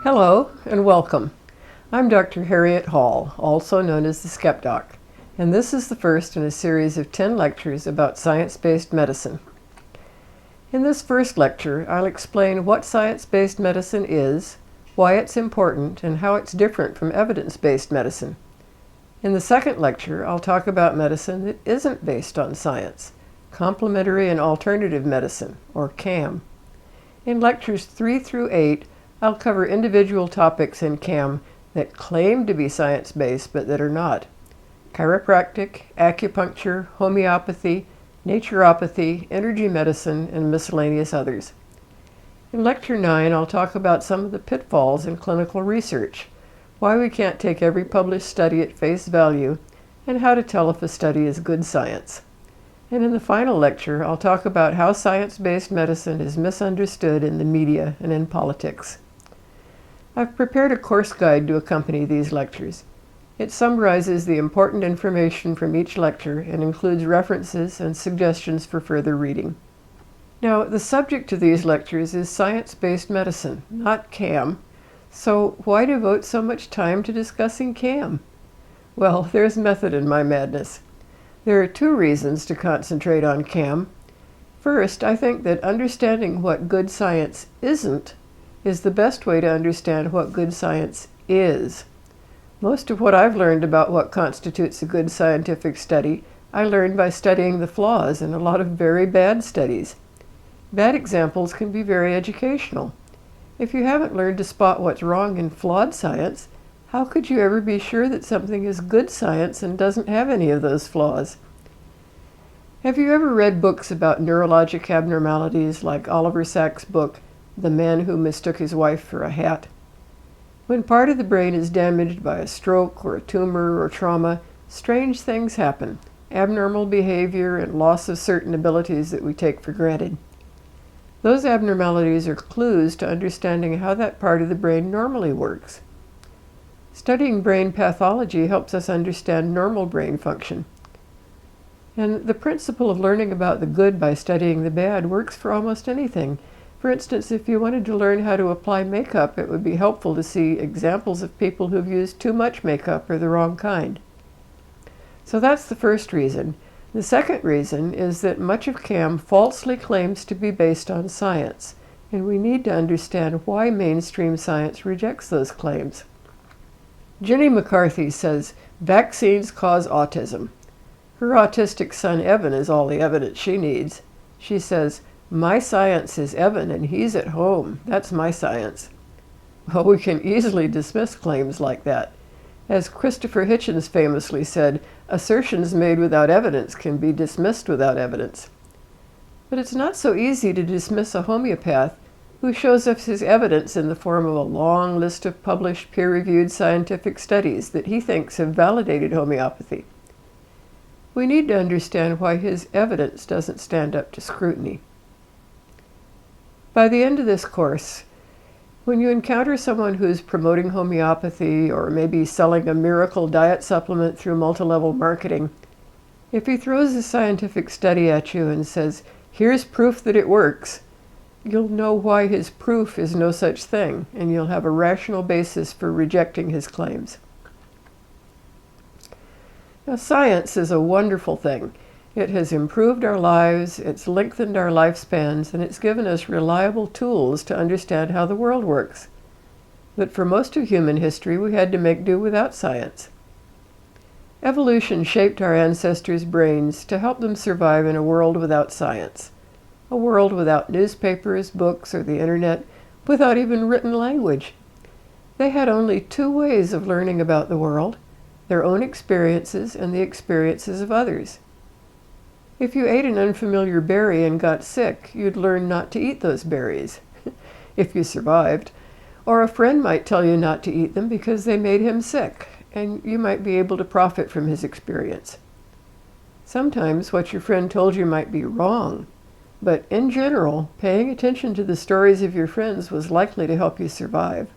Hello and welcome. I'm Dr. Harriet Hall, also known as the SkepDoc, and this is the first in a series of 10 lectures about science-based medicine. In this first lecture, I'll explain what science-based medicine is, why it's important, and how it's different from evidence-based medicine. In the second lecture, I'll talk about medicine that isn't based on science, complementary and alternative medicine, or CAM. In lectures 3 through 8, I'll cover individual topics in CAM that claim to be science-based but that are not. Chiropractic, acupuncture, homeopathy, naturopathy, energy medicine, and miscellaneous others. In lecture 9, I'll talk about some of the pitfalls in clinical research, why we can't take every published study at face value, and how to tell if a study is good science. And in the final lecture, I'll talk about how science-based medicine is misunderstood in the media and in politics. I've prepared a course guide to accompany these lectures. It summarizes the important information from each lecture and includes references and suggestions for further reading. Now, the subject of these lectures is science-based medicine, not CAM. So why devote so much time to discussing CAM? Well, there's method in my madness. There are two reasons to concentrate on CAM. First, I think that understanding what good science isn't is the best way to understand what good science is. Most of what I've learned about what constitutes a good scientific study, I learned by studying the flaws in a lot of very bad studies. Bad examples can be very educational. If you haven't learned to spot what's wrong in flawed science, how could you ever be sure that something is good science and doesn't have any of those flaws? Have you ever read books about neurologic abnormalities like Oliver Sacks' book, The Man Who Mistook His Wife for a Hat? When part of the brain is damaged by a stroke or a tumor or trauma, strange things happen, abnormal behavior and loss of certain abilities that we take for granted. Those abnormalities are clues to understanding how that part of the brain normally works. Studying brain pathology helps us understand normal brain function. And the principle of learning about the good by studying the bad works for almost anything. For instance, if you wanted to learn how to apply makeup, it would be helpful to see examples of people who've used too much makeup or the wrong kind. So that's the first reason. The second reason is that much of CAM falsely claims to be based on science, and we need to understand why mainstream science rejects those claims. Jenny McCarthy says, vaccines cause autism. Her autistic son Evan is all the evidence she needs. She says, my science is Evan and he's at home. That's my science. Well, we can easily dismiss claims like that. As Christopher Hitchens famously said, assertions made without evidence can be dismissed without evidence. But it's not so easy to dismiss a homeopath who shows us his evidence in the form of a long list of published peer-reviewed scientific studies that he thinks have validated homeopathy. We need to understand why his evidence doesn't stand up to scrutiny. By the end of this course, when you encounter someone who's promoting homeopathy or maybe selling a miracle diet supplement through multi-level marketing, if he throws a scientific study at you and says, here's proof that it works, you'll know why his proof is no such thing, and you'll have a rational basis for rejecting his claims. Now, science is a wonderful thing. It has improved our lives, it's lengthened our lifespans, and it's given us reliable tools to understand how the world works. But for most of human history, we had to make do without science. Evolution shaped our ancestors' brains to help them survive in a world without science, a world without newspapers, books, or the internet, without even written language. They had only two ways of learning about the world: their own experiences and the experiences of others. If you ate an unfamiliar berry and got sick, you'd learn not to eat those berries, if you survived. Or a friend might tell you not to eat them because they made him sick, and you might be able to profit from his experience. Sometimes what your friend told you might be wrong, but in general, paying attention to the stories of your friends was likely to help you survive.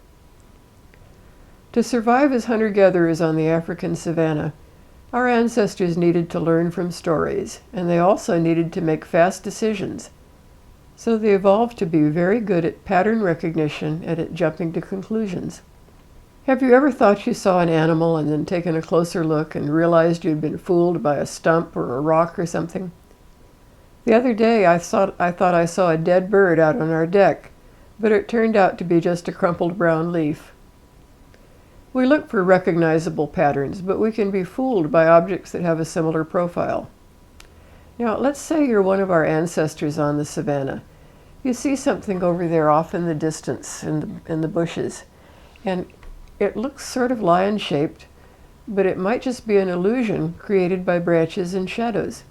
To survive as hunter-gatherers on the African savanna, our ancestors needed to learn from stories, and they also needed to make fast decisions. So they evolved to be very good at pattern recognition and at jumping to conclusions. Have you ever thought you saw an animal and then taken a closer look and realized you'd been fooled by a stump or a rock or something? The other day I thought I saw a dead bird out on our deck, but it turned out to be just a crumpled brown leaf. We look for recognizable patterns, but we can be fooled by objects that have a similar profile. Now, let's say you're one of our ancestors on the savannah. You see something over there off in the distance in the bushes, and it looks sort of lion-shaped, but it might just be an illusion created by branches and shadows.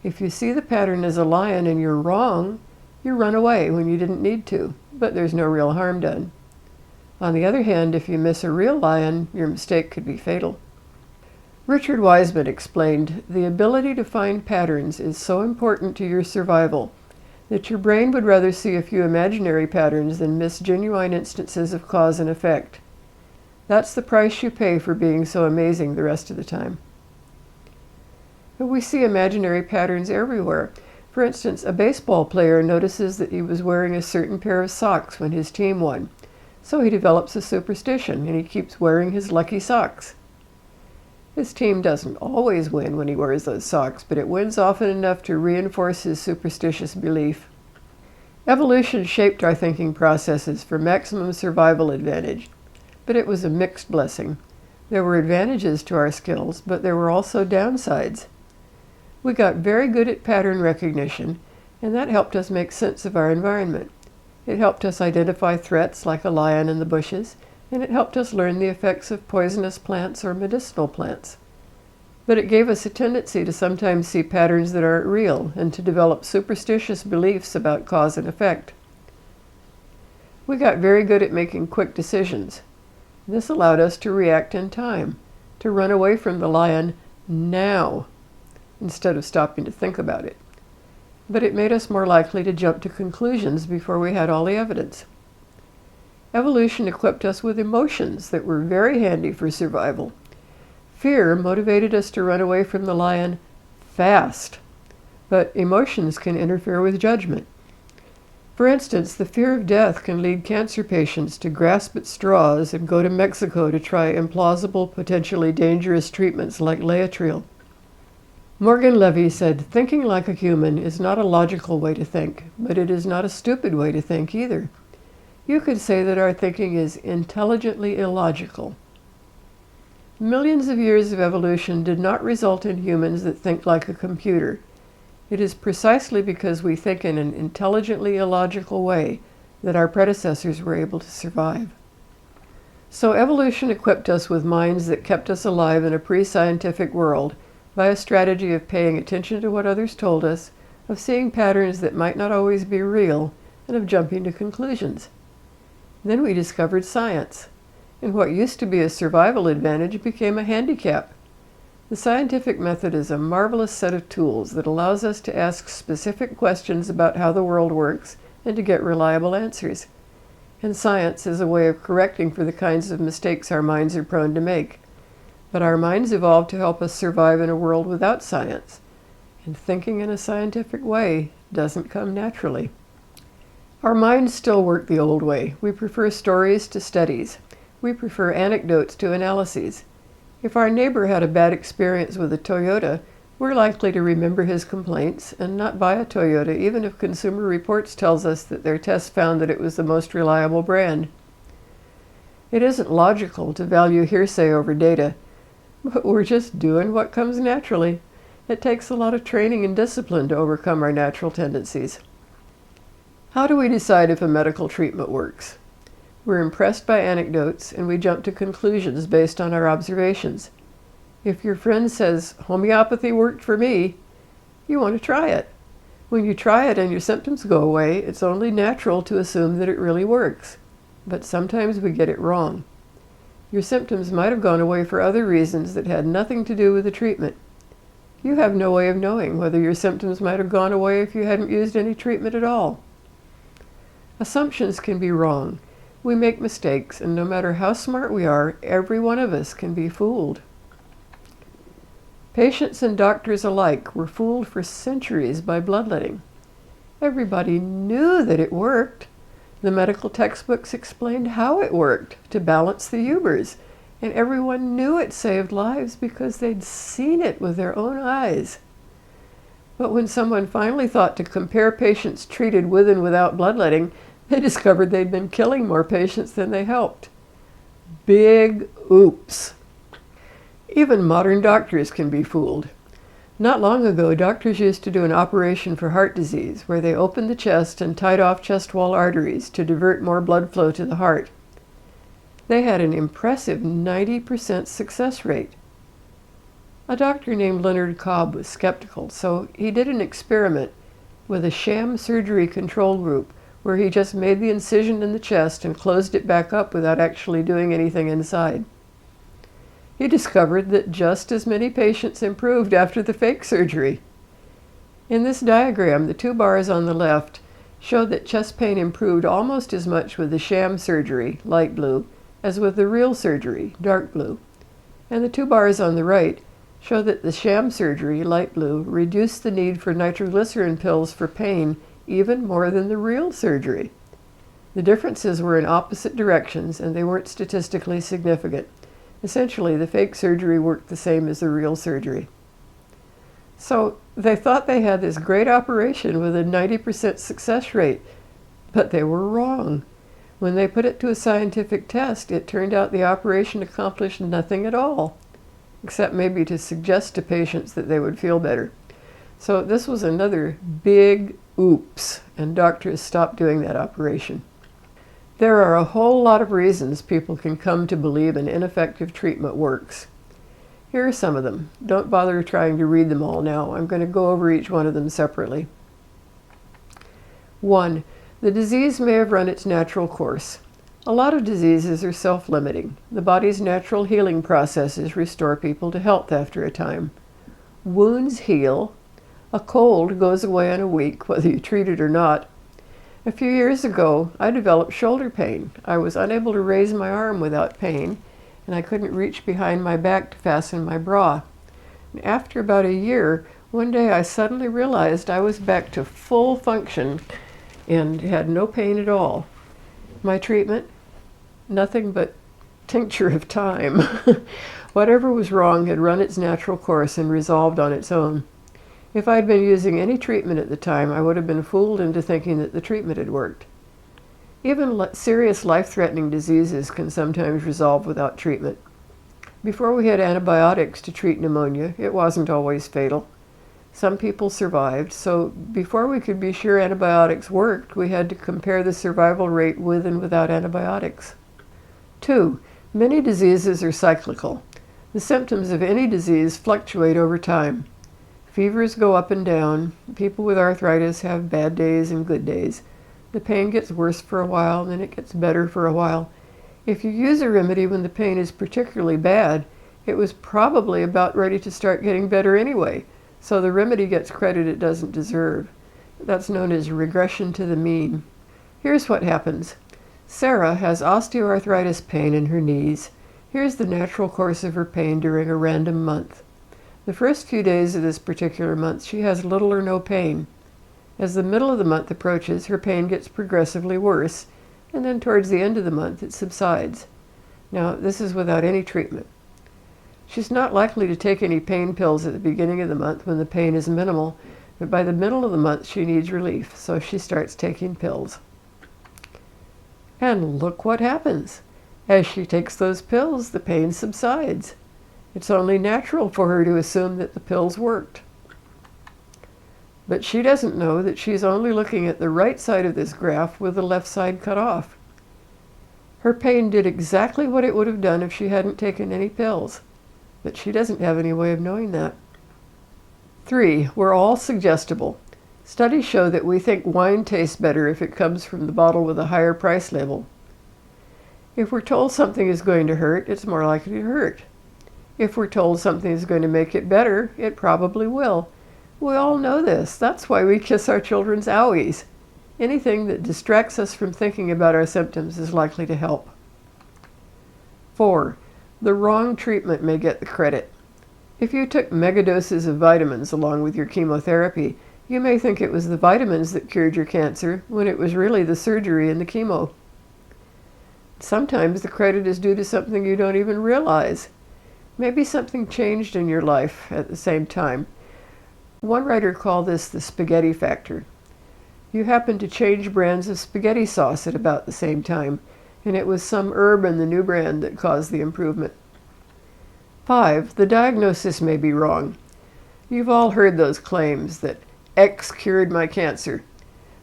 If you see the pattern as a lion and you're wrong, you run away when you didn't need to, but there's no real harm done. On the other hand, if you miss a real lion, your mistake could be fatal. Richard Wiseman explained, "The ability to find patterns is so important to your survival that your brain would rather see a few imaginary patterns than miss genuine instances of cause and effect. That's the price you pay for being so amazing the rest of the time." But we see imaginary patterns everywhere. For instance, a baseball player notices that he was wearing a certain pair of socks when his team won, so he develops a superstition and he keeps wearing his lucky socks. His team doesn't always win when he wears those socks, but it wins often enough to reinforce his superstitious belief. Evolution shaped our thinking processes for maximum survival advantage, but it was a mixed blessing. There were advantages to our skills, but there were also downsides. We got very good at pattern recognition, and that helped us make sense of our environment. It helped us identify threats like a lion in the bushes, and it helped us learn the effects of poisonous plants or medicinal plants. But it gave us a tendency to sometimes see patterns that aren't real and to develop superstitious beliefs about cause and effect. We got very good at making quick decisions. This allowed us to react in time, to run away from the lion now, instead of stopping to think about it. But it made us more likely to jump to conclusions before we had all the evidence. Evolution equipped us with emotions that were very handy for survival. Fear motivated us to run away from the lion fast, but emotions can interfere with judgment. For instance, the fear of death can lead cancer patients to grasp at straws and go to Mexico to try implausible, potentially dangerous treatments like Laetrile. Morgan Levy said, "Thinking like a human is not a logical way to think, but it is not a stupid way to think either. You could say that our thinking is intelligently illogical." Millions of years of evolution did not result in humans that think like a computer. It is precisely because we think in an intelligently illogical way that our predecessors were able to survive. So evolution equipped us with minds that kept us alive in a pre-scientific world by a strategy of paying attention to what others told us, of seeing patterns that might not always be real, and of jumping to conclusions. Then we discovered science, and what used to be a survival advantage became a handicap. The scientific method is a marvelous set of tools that allows us to ask specific questions about how the world works and to get reliable answers. And science is a way of correcting for the kinds of mistakes our minds are prone to make. But our minds evolved to help us survive in a world without science, and thinking in a scientific way doesn't come naturally. Our minds still work the old way. We prefer stories to studies. We prefer anecdotes to analyses. If our neighbor had a bad experience with a Toyota, we're likely to remember his complaints and not buy a Toyota, even if Consumer Reports tells us that their tests found that it was the most reliable brand. It isn't logical to value hearsay over data, but we're just doing what comes naturally. It takes a lot of training and discipline to overcome our natural tendencies. How do we decide if a medical treatment works? We're impressed by anecdotes, and we jump to conclusions based on our observations. If your friend says, "Homeopathy worked for me," you want to try it. When you try it and your symptoms go away, it's only natural to assume that it really works. But sometimes we get it wrong. Your symptoms might have gone away for other reasons that had nothing to do with the treatment. You have no way of knowing whether your symptoms might have gone away if you hadn't used any treatment at all. Assumptions can be wrong. We make mistakes, and no matter how smart we are, every one of us can be fooled. Patients and doctors alike were fooled for centuries by bloodletting. Everybody knew that it worked. The medical textbooks explained how it worked to balance the Ubers, and everyone knew it saved lives because they'd seen it with their own eyes. But when someone finally thought to compare patients treated with and without bloodletting, they discovered they'd been killing more patients than they helped. Big oops. Even modern doctors can be fooled. Not long ago, doctors used to do an operation for heart disease where they opened the chest and tied off chest wall arteries to divert more blood flow to the heart. They had an impressive 90% success rate. A doctor named Leonard Cobb was skeptical, so he did an experiment with a sham surgery control group where he just made the incision in the chest and closed it back up without actually doing anything inside. He discovered that just as many patients improved after the fake surgery. In this diagram, the two bars on the left show that chest pain improved almost as much with the sham surgery, light blue, as with the real surgery, dark blue. And the two bars on the right show that the sham surgery, light blue, reduced the need for nitroglycerin pills for pain even more than the real surgery. The differences were in opposite directions, and they weren't statistically significant. Essentially, the fake surgery worked the same as the real surgery. So they thought they had this great operation with a 90% success rate, but they were wrong. When they put it to a scientific test, it turned out the operation accomplished nothing at all, except maybe to suggest to patients that they would feel better. So this was another big oops, and doctors stopped doing that operation. There are a whole lot of reasons people can come to believe an ineffective treatment works. Here are some of them. Don't bother trying to read them all now. I'm going to go over each one of them separately. 1. The disease may have run its natural course. A lot of diseases are self-limiting. The body's natural healing processes restore people to health after a time. Wounds heal. A cold goes away in a week, whether you treat it or not. A few years ago, I developed shoulder pain. I was unable to raise my arm without pain, and I couldn't reach behind my back to fasten my bra. And after about a year, one day I suddenly realized I was back to full function and had no pain at all. My treatment? Nothing but tincture of time. Whatever was wrong had run its natural course and resolved on its own. If I'd been using any treatment at the time, I would have been fooled into thinking that the treatment had worked. Even serious life-threatening diseases can sometimes resolve without treatment. Before we had antibiotics to treat pneumonia, it wasn't always fatal. Some people survived, so before we could be sure antibiotics worked, we had to compare the survival rate with and without antibiotics. 2. Many diseases are cyclical. The symptoms of any disease fluctuate over time. Fevers go up and down. People with arthritis have bad days and good days. The pain gets worse for a while, then it gets better for a while. If you use a remedy when the pain is particularly bad, it was probably about ready to start getting better anyway, so the remedy gets credit it doesn't deserve. That's known as regression to the mean. Here's what happens. Sarah has osteoarthritis pain in her knees. Here's the natural course of her pain during a random month. The first few days of this particular month, she has little or no pain. As the middle of the month approaches, her pain gets progressively worse, and then towards the end of the month, it subsides. Now, this is without any treatment. She's not likely to take any pain pills at the beginning of the month when the pain is minimal, but by the middle of the month, she needs relief, so she starts taking pills. And look what happens. As she takes those pills, the pain subsides. It's only natural for her to assume that the pills worked. But she doesn't know that she's only looking at the right side of this graph with the left side cut off. Her pain did exactly what it would have done if she hadn't taken any pills, but she doesn't have any way of knowing that. 3. We're all suggestible. Studies show that we think wine tastes better if it comes from the bottle with a higher price label. If we're told something is going to hurt, it's more likely to hurt. If we're told something is going to make it better, it probably will. We all know this. That's why we kiss our children's owies. Anything that distracts us from thinking about our symptoms is likely to help. 4. The wrong treatment may get the credit. If you took megadoses of vitamins along with your chemotherapy, You may think it was the vitamins that cured your cancer, when it was really the surgery and the chemo. Sometimes the credit is due to something you don't even realize. Maybe something changed in your life at the same time. One writer called this the spaghetti factor. You happened to change brands of spaghetti sauce at about the same time, and it was some herb in the new brand that caused the improvement. 5. The diagnosis may be wrong. You've all heard those claims that X cured my cancer.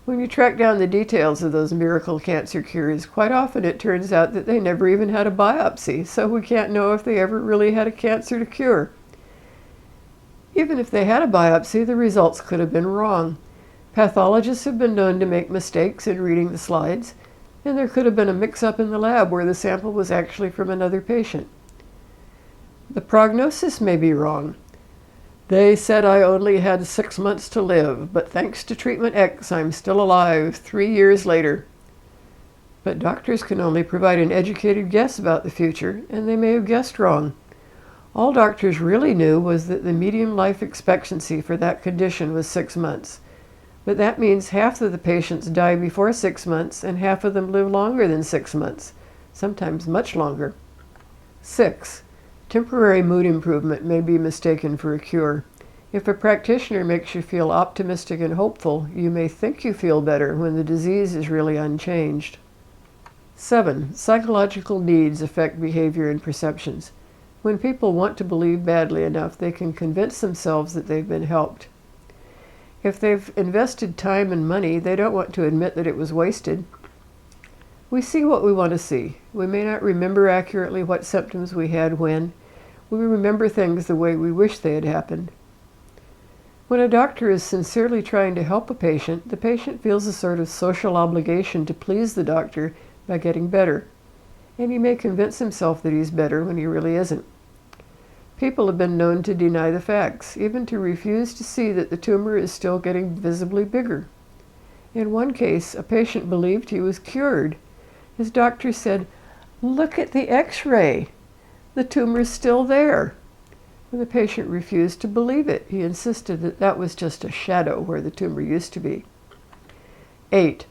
When you track down the details of those miracle cancer cures, quite often it turns out that they never even had a biopsy, so we can't know if they ever really had a cancer to cure. Even if they had a biopsy, the results could have been wrong. Pathologists have been known to make mistakes in reading the slides, and there could have been a mix-up in the lab where the sample was actually from another patient. The prognosis may be wrong. They said I only had 6 months to live, but thanks to treatment X, I'm still alive 3 years later. But doctors can only provide an educated guess about the future, and they may have guessed wrong. All doctors really knew was that the median life expectancy for that condition was 6 months. But that means half of the patients die before 6 months, and half of them live longer than 6 months, sometimes much longer. 6. Temporary mood improvement may be mistaken for a cure. If a practitioner makes you feel optimistic and hopeful, you may think you feel better when the disease is really unchanged. 7. Psychological needs affect behavior and perceptions. When people want to believe badly enough, they can convince themselves that they've been helped. If they've invested time and money, they don't want to admit that it was wasted. We see what we want to see. We may not remember accurately what symptoms we had when. We remember things the way we wish they had happened. When a doctor is sincerely trying to help a patient, the patient feels a sort of social obligation to please the doctor by getting better. And he may convince himself that he's better when he really isn't. People have been known to deny the facts, even to refuse to see that the tumor is still getting visibly bigger. In one case, a patient believed he was cured. His doctor said, "Look at the X-ray. The tumor is still there." When the patient refused to believe it, he insisted that that was just a shadow where the tumor used to be. 8.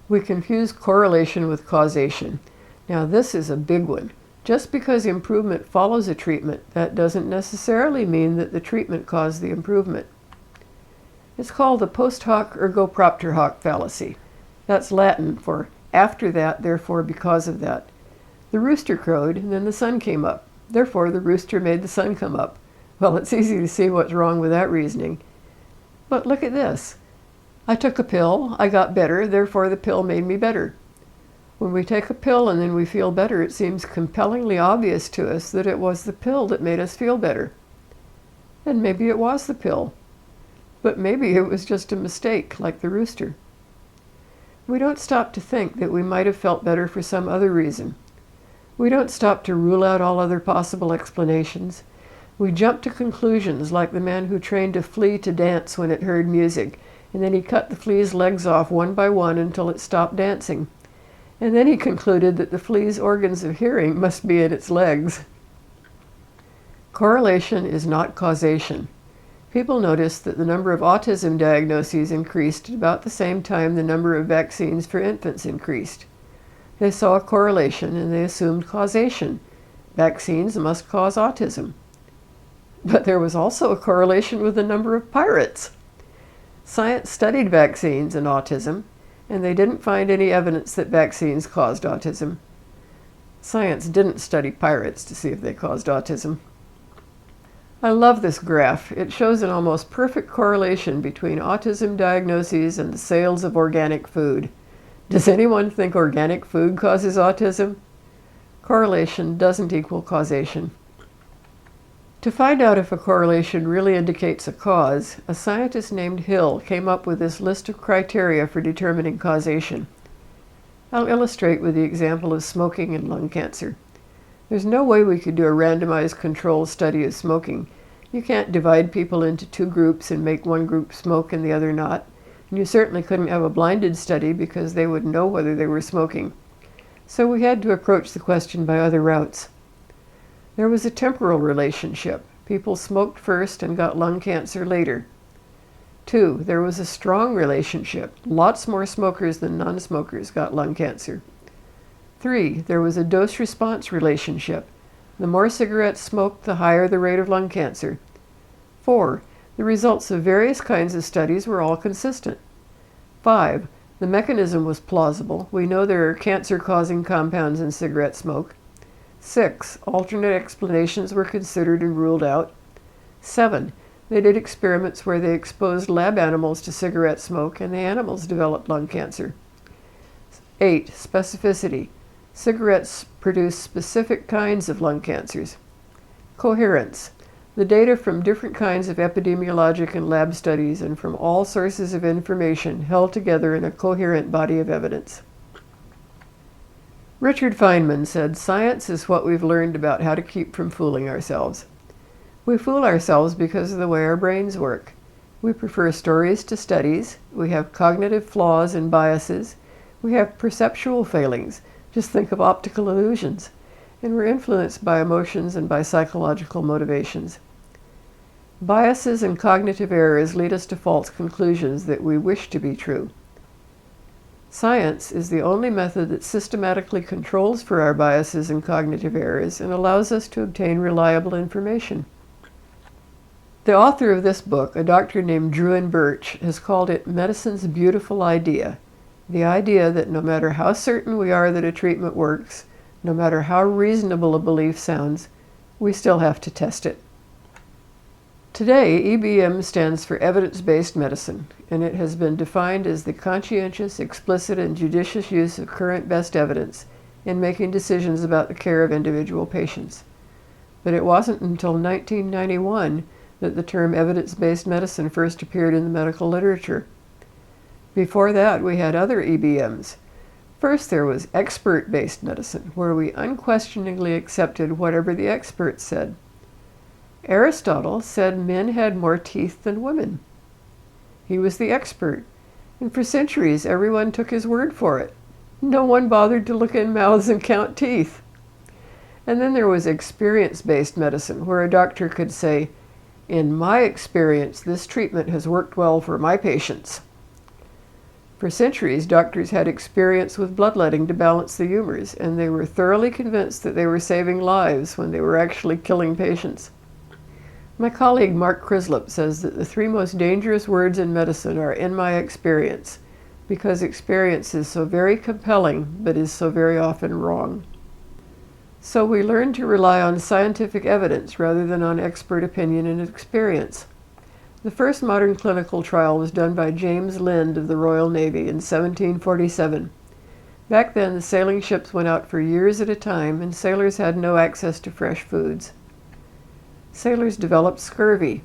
We confuse correlation with causation. Now this is a big one. Just because improvement follows a treatment, that doesn't necessarily mean that the treatment caused the improvement. It's called the post hoc ergo propter hoc fallacy. That's Latin for after that, therefore because of that. The rooster crowed, and then the sun came up. Therefore, the rooster made the sun come up. Well, it's easy to see what's wrong with that reasoning. But look at this. I took a pill, I got better, therefore the pill made me better. When we take a pill and then we feel better, it seems compellingly obvious to us that it was the pill that made us feel better. And maybe it was the pill. But maybe it was just a mistake, like the rooster. We don't stop to think that we might have felt better for some other reason. We don't stop to rule out all other possible explanations. We jump to conclusions like the man who trained a flea to dance when it heard music, and then he cut the flea's legs off one by one until it stopped dancing. And then he concluded that the flea's organs of hearing must be in its legs. Correlation is not causation. People noticed that the number of autism diagnoses increased at about the same time the number of vaccines for infants increased. They saw a correlation and they assumed causation. Vaccines must cause autism. But there was also a correlation with the number of pirates. Science studied vaccines and autism, and they didn't find any evidence that vaccines caused autism. Science didn't study pirates to see if they caused autism. I love this graph. It shows an almost perfect correlation between autism diagnoses and the sales of organic food. Does anyone think organic food causes autism? Correlation doesn't equal causation. To find out if a correlation really indicates a cause, a scientist named Hill came up with this list of criteria for determining causation. I'll illustrate with the example of smoking and lung cancer. There's no way we could do a randomized control study of smoking. You can't divide people into two groups and make one group smoke and the other not. And you certainly couldn't have a blinded study because they wouldn't know whether they were smoking. So we had to approach the question by other routes. There was a temporal relationship. People smoked first and got lung cancer later. 2, there was a strong relationship. Lots more smokers than non-smokers got lung cancer. 3, there was a dose-response relationship. The more cigarettes smoked, the higher the rate of lung cancer. 4, the results of various kinds of studies were all consistent. 5, the mechanism was plausible. We know there are cancer-causing compounds in cigarette smoke. 6, alternate explanations were considered and ruled out. 7, they did experiments where they exposed lab animals to cigarette smoke, and the animals developed lung cancer. 8, specificity. Cigarettes produce specific kinds of lung cancers. Coherence. The data from different kinds of epidemiologic and lab studies and from all sources of information held together in a coherent body of evidence. Richard Feynman said, "Science is what we've learned about how to keep from fooling ourselves." We fool ourselves because of the way our brains work. We prefer stories to studies. We have cognitive flaws and biases. We have perceptual failings. Just think of optical illusions. And we're influenced by emotions and by psychological motivations. Biases and cognitive errors lead us to false conclusions that we wish to be true. Science is the only method that systematically controls for our biases and cognitive errors and allows us to obtain reliable information. The author of this book, a doctor named Druin Birch, has called it medicine's beautiful idea. The idea that no matter how certain we are that a treatment works, no matter how reasonable a belief sounds, we still have to test it. Today, EBM stands for evidence-based medicine, and it has been defined as the conscientious, explicit, and judicious use of current best evidence in making decisions about the care of individual patients. But it wasn't until 1991 that the term evidence-based medicine first appeared in the medical literature. Before that, we had other EBMs. First, there was expert-based medicine, where we unquestioningly accepted whatever the experts said. Aristotle said men had more teeth than women. He was the expert, and for centuries everyone took his word for it. No one bothered to look in mouths and count teeth. And then there was experience-based medicine, where a doctor could say, "In my experience, this treatment has worked well for my patients." For centuries, doctors had experience with bloodletting to balance the humors, and they were thoroughly convinced that they were saving lives when they were actually killing patients. My colleague Mark Crislip says that the 3 most dangerous words in medicine are "in my experience," because experience is so very compelling, but is so very often wrong. So we learn to rely on scientific evidence rather than on expert opinion and experience. The first modern clinical trial was done by James Lind of the Royal Navy in 1747. Back then, the sailing ships went out for years at a time, and sailors had no access to fresh foods. Sailors developed scurvy.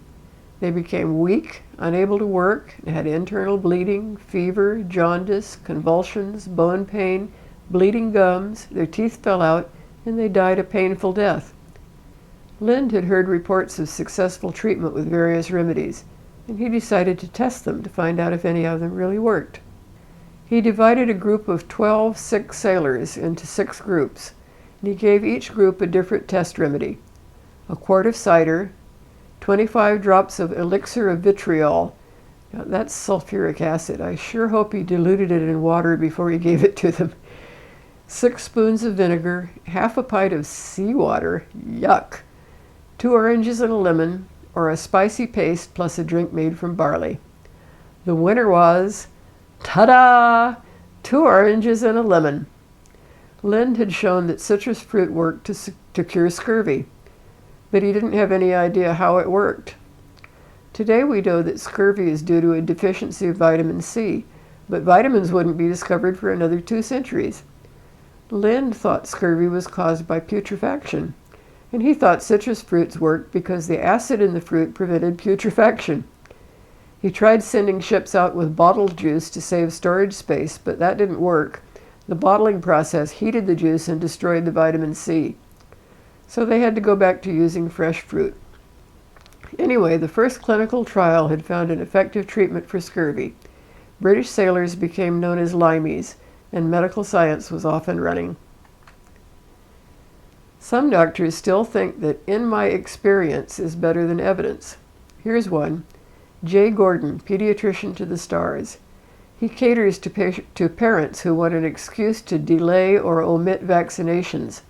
They became weak, unable to work, and had internal bleeding, fever, jaundice, convulsions, bone pain, bleeding gums, their teeth fell out, and they died a painful death. Lind had heard reports of successful treatment with various remedies, and he decided to test them to find out if any of them really worked. He divided a group of 12 sick sailors into 6 groups, and he gave each group a different test remedy: a quart of cider, 25 drops of elixir of vitriol. Now, that's sulfuric acid. I sure hope he diluted it in water before he gave it to them. 6 spoons of vinegar, half a pint of seawater, yuck, 2 oranges and a lemon, or a spicy paste plus a drink made from barley. The winner was, ta-da, 2 oranges and a lemon. Lind had shown that citrus fruit worked to cure scurvy, but he didn't have any idea how it worked. Today we know that scurvy is due to a deficiency of vitamin C, but vitamins wouldn't be discovered for another 2 centuries. Lind thought scurvy was caused by putrefaction, and he thought citrus fruits worked because the acid in the fruit prevented putrefaction. He tried sending ships out with bottled juice to save storage space, but that didn't work. The bottling process heated the juice and destroyed the vitamin C. So they had to go back to using fresh fruit. Anyway, the first clinical trial had found an effective treatment for scurvy. British sailors became known as limeys, and medical science was off and running. Some doctors still think that "in my experience" is better than evidence. Here's one. Jay Gordon, pediatrician to the stars. He caters to parents who want an excuse to delay or omit vaccinations.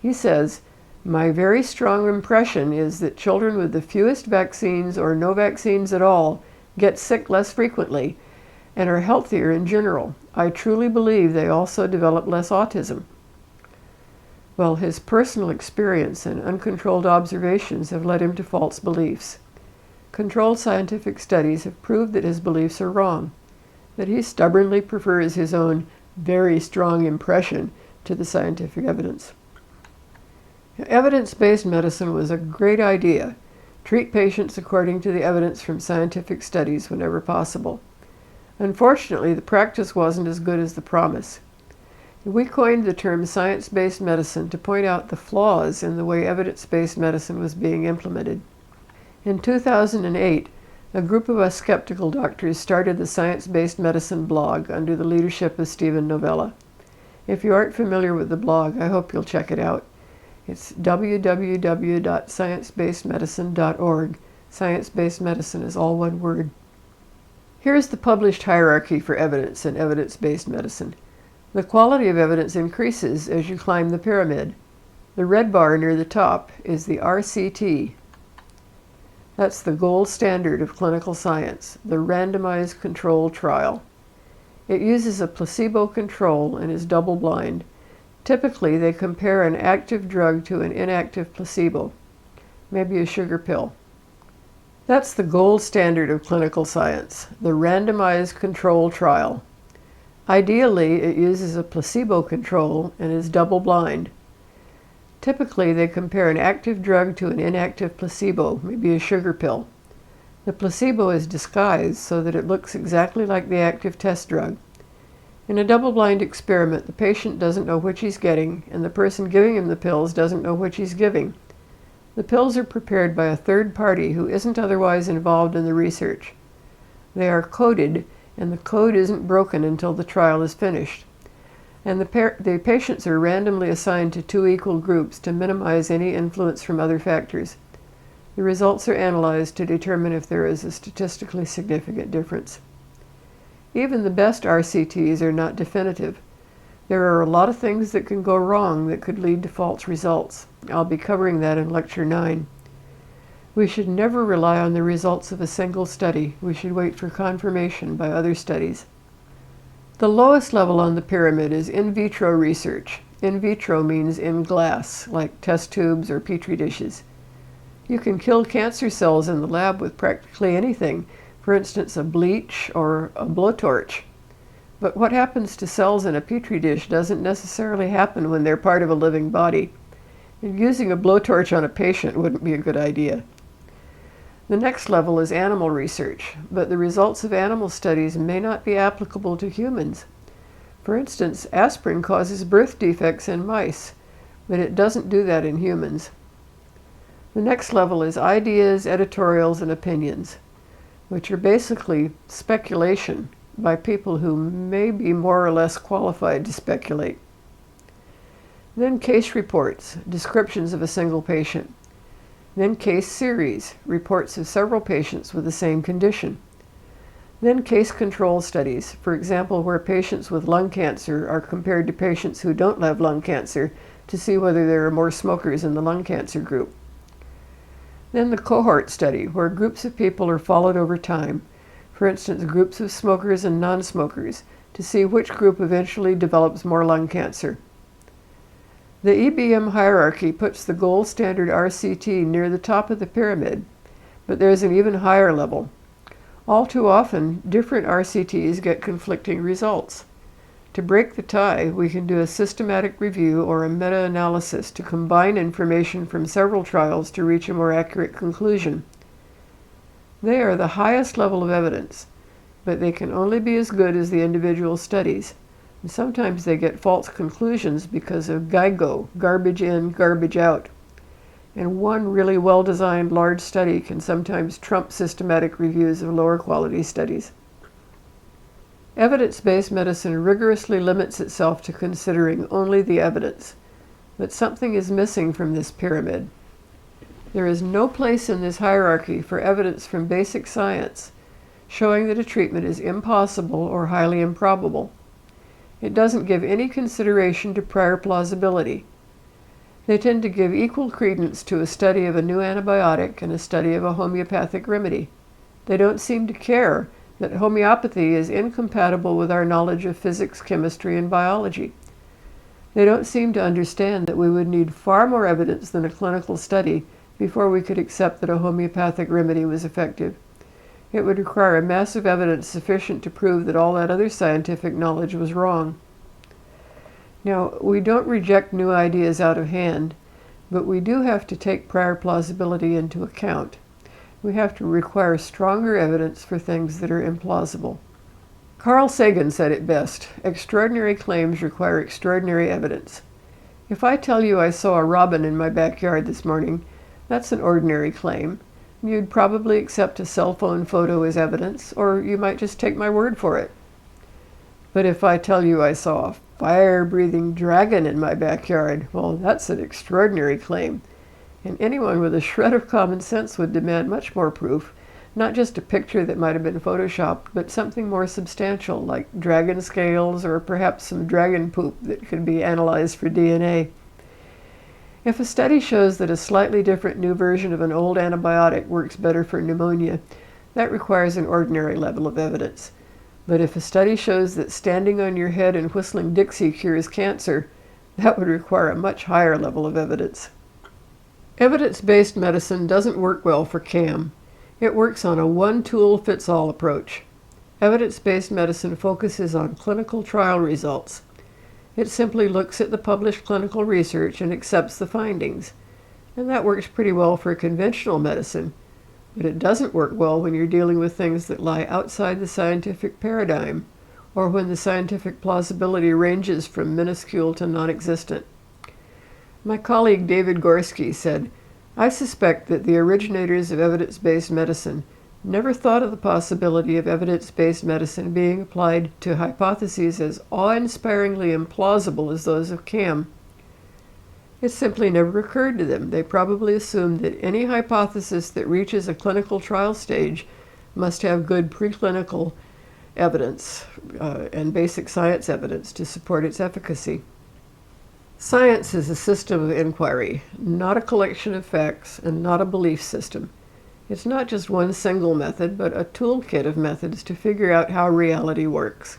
He says, "My very strong impression is that children with the fewest vaccines or no vaccines at all get sick less frequently and are healthier in general. I truly believe they also develop less autism." Well, his personal experience and uncontrolled observations have led him to false beliefs. Controlled scientific studies have proved that his beliefs are wrong, that he stubbornly prefers his own very strong impression to the scientific evidence. Evidence-based medicine was a great idea. Treat patients according to the evidence from scientific studies whenever possible. Unfortunately, the practice wasn't as good as the promise. We coined the term science-based medicine to point out the flaws in the way evidence-based medicine was being implemented. In 2008, a group of us skeptical doctors started the Science-Based Medicine blog under the leadership of Steven Novella. If you aren't familiar with the blog, I hope you'll check it out. It's www.sciencebasedmedicine.org. Science-based medicine is all one word. Here's the published hierarchy for evidence and evidence-based medicine. The quality of evidence increases as you climb the pyramid. The red bar near the top is the RCT. That's the gold standard of clinical science, the randomized controlled trial. It uses a placebo control and is double-blind. Typically, they compare an active drug to an inactive placebo, maybe a sugar pill. That's the gold standard of clinical science, the randomized controlled trial. Ideally, it uses a placebo control and is double-blind. Typically, they compare an active drug to an inactive placebo, maybe a sugar pill. The placebo is disguised so that it looks exactly like the active test drug. In a double-blind experiment, the patient doesn't know which he's getting, and the person giving him the pills doesn't know which he's giving. The pills are prepared by a third party who isn't otherwise involved in the research. They are coded, and the code isn't broken until the trial is finished. And the patients are randomly assigned to 2 equal groups to minimize any influence from other factors. The results are analyzed to determine if there is a statistically significant difference. Even the best RCTs are not definitive. There are a lot of things that can go wrong that could lead to false results. I'll be covering that in Lecture 9. We should never rely on the results of a single study. We should wait for confirmation by other studies. The lowest level on the pyramid is in vitro research. In vitro means in glass, like test tubes or petri dishes. You can kill cancer cells in the lab with practically anything, for instance, a bleach or a blowtorch. But what happens to cells in a petri dish doesn't necessarily happen when they're part of a living body. And using a blowtorch on a patient wouldn't be a good idea. The next level is animal research, but the results of animal studies may not be applicable to humans. For instance, aspirin causes birth defects in mice, but it doesn't do that in humans. The next level is ideas, editorials, and opinions, which are basically speculation by people who may be more or less qualified to speculate. Then case reports, descriptions of a single patient. Then case series, reports of several patients with the same condition. Then case control studies, for example, where patients with lung cancer are compared to patients who don't have lung cancer to see whether there are more smokers in the lung cancer group. Then the cohort study, where groups of people are followed over time, for instance, groups of smokers and non-smokers, to see which group eventually develops more lung cancer. The EBM hierarchy puts the gold standard RCT near the top of the pyramid, but there's an even higher level. All too often, different RCTs get conflicting results. To break the tie, we can do a systematic review or a meta-analysis to combine information from several trials to reach a more accurate conclusion. They are the highest level of evidence, but they can only be as good as the individual studies. And sometimes they get false conclusions because of GIGO, garbage in, garbage out. And one really well-designed large study can sometimes trump systematic reviews of lower quality studies. Evidence-based medicine rigorously limits itself to considering only the evidence, but something is missing from this pyramid. There is no place in this hierarchy for evidence from basic science showing that a treatment is impossible or highly improbable. It doesn't give any consideration to prior plausibility. They tend to give equal credence to a study of a new antibiotic and a study of a homeopathic remedy. They don't seem to care that homeopathy is incompatible with our knowledge of physics, chemistry, and biology. They don't seem to understand that we would need far more evidence than a clinical study before we could accept that a homeopathic remedy was effective. It would require a massive evidence sufficient to prove that all that other scientific knowledge was wrong. Now, we don't reject new ideas out of hand, but we do have to take prior plausibility into account. We have to require stronger evidence for things that are implausible. Carl Sagan said it best: extraordinary claims require extraordinary evidence. If I tell you I saw a robin in my backyard this morning, that's an ordinary claim. You'd probably accept a cell phone photo as evidence, or you might just take my word for it. But if I tell you I saw a fire-breathing dragon in my backyard, well, that's an extraordinary claim. And anyone with a shred of common sense would demand much more proof, not just a picture that might have been photoshopped, but something more substantial, like dragon scales or perhaps some dragon poop that could be analyzed for DNA. If a study shows that a slightly different new version of an old antibiotic works better for pneumonia, that requires an ordinary level of evidence. But if a study shows that standing on your head and whistling Dixie cures cancer, that would require a much higher level of evidence. Evidence-based medicine doesn't work well for CAM. It works on a one-tool-fits-all approach. Evidence-based medicine focuses on clinical trial results. It simply looks at the published clinical research and accepts the findings. And that works pretty well for conventional medicine, but it doesn't work well when you're dealing with things that lie outside the scientific paradigm, or when the scientific plausibility ranges from minuscule to non-existent. My colleague David Gorski said, "I suspect that the originators of evidence-based medicine never thought of the possibility of evidence-based medicine being applied to hypotheses as awe-inspiringly implausible as those of CAM. It simply never occurred to them. They probably assumed that any hypothesis that reaches a clinical trial stage must have good preclinical evidence and basic science evidence to support its efficacy." Science is a system of inquiry, not a collection of facts and not a belief system. It's not just one single method, but a toolkit of methods to figure out how reality works.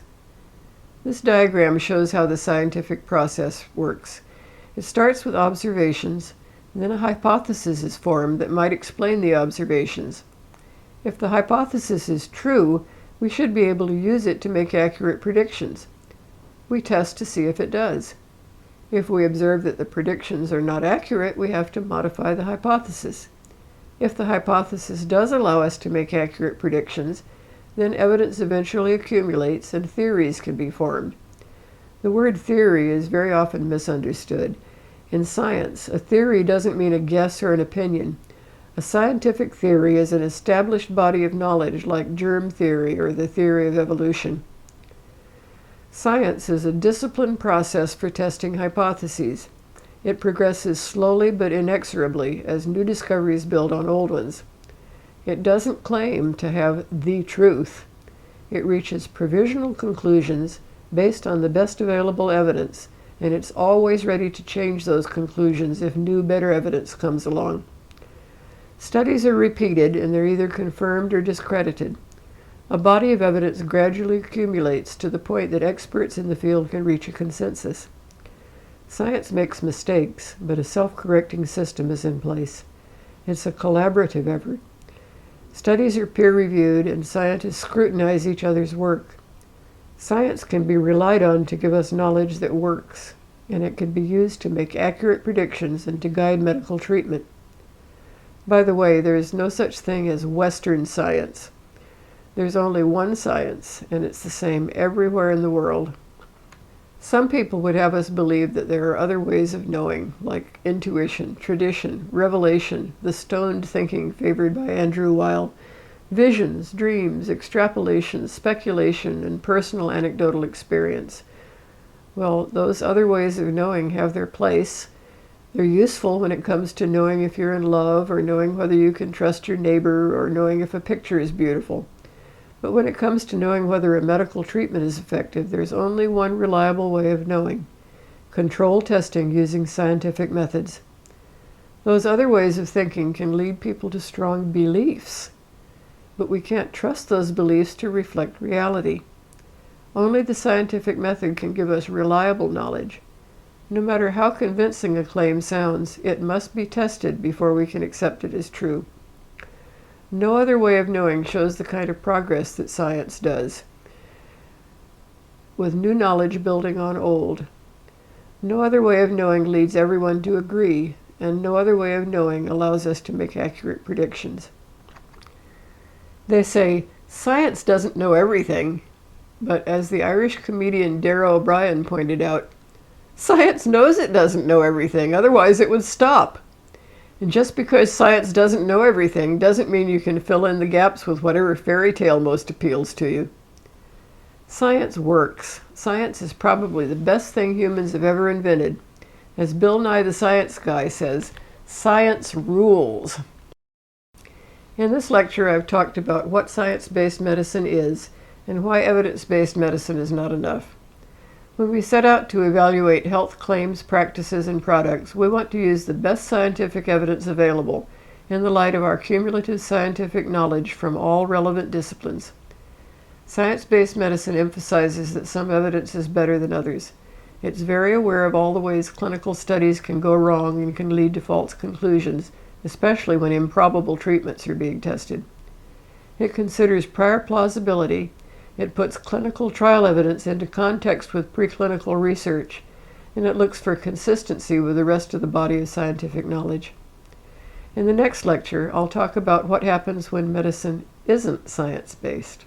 This diagram shows how the scientific process works. It starts with observations, and then a hypothesis is formed that might explain the observations. If the hypothesis is true, we should be able to use it to make accurate predictions. We test to see if it does. If we observe that the predictions are not accurate, we have to modify the hypothesis. If the hypothesis does allow us to make accurate predictions, then evidence eventually accumulates and theories can be formed. The word theory is very often misunderstood. In science, a theory doesn't mean a guess or an opinion. A scientific theory is an established body of knowledge like germ theory or the theory of evolution. Science is a disciplined process for testing hypotheses. It progresses slowly but inexorably as new discoveries build on old ones. It doesn't claim to have the truth. It reaches provisional conclusions based on the best available evidence, and it's always ready to change those conclusions if new, better evidence comes along. Studies are repeated, and they're either confirmed or discredited. A body of evidence gradually accumulates to the point that experts in the field can reach a consensus. Science makes mistakes, but a self-correcting system is in place. It's a collaborative effort. Studies are peer-reviewed, and scientists scrutinize each other's work. Science can be relied on to give us knowledge that works, and it can be used to make accurate predictions and to guide medical treatment. By the way, there is no such thing as Western science. There's only one science, and it's the same everywhere in the world. Some people would have us believe that there are other ways of knowing, like intuition, tradition, revelation, the stoned thinking favored by Andrew Weil, visions, dreams, extrapolation, speculation, and personal anecdotal experience. Well, those other ways of knowing have their place, They're useful when it comes to knowing if you're in love, or knowing whether you can trust your neighbor, or knowing if a picture is beautiful. But when it comes to knowing whether a medical treatment is effective, there's only one reliable way of knowing: controlled testing using scientific methods. Those other ways of thinking can lead people to strong beliefs, but we can't trust those beliefs to reflect reality. Only the scientific method can give us reliable knowledge. No matter how convincing a claim sounds, it must be tested before we can accept it as true. No other way of knowing shows the kind of progress that science does, with new knowledge building on old. No other way of knowing leads everyone to agree, and no other way of knowing allows us to make accurate predictions. They say, science doesn't know everything, but as the Irish comedian Dara O'Brien pointed out, science knows it doesn't know everything, otherwise it would stop. And just because science doesn't know everything doesn't mean you can fill in the gaps with whatever fairy tale most appeals to you. Science works. Science is probably the best thing humans have ever invented. As Bill Nye the Science Guy says, science rules. In this lecture, I've talked about what science-based medicine is and why evidence-based medicine is not enough. When we set out to evaluate health claims, practices, and products, we want to use the best scientific evidence available in the light of our cumulative scientific knowledge from all relevant disciplines. Science-based medicine emphasizes that some evidence is better than others. It's very aware of all the ways clinical studies can go wrong and can lead to false conclusions, especially when improbable treatments are being tested. It considers prior plausibility. It puts clinical trial evidence into context with preclinical research, and it looks for consistency with the rest of the body of scientific knowledge. In the next lecture, I'll talk about what happens when medicine isn't science-based.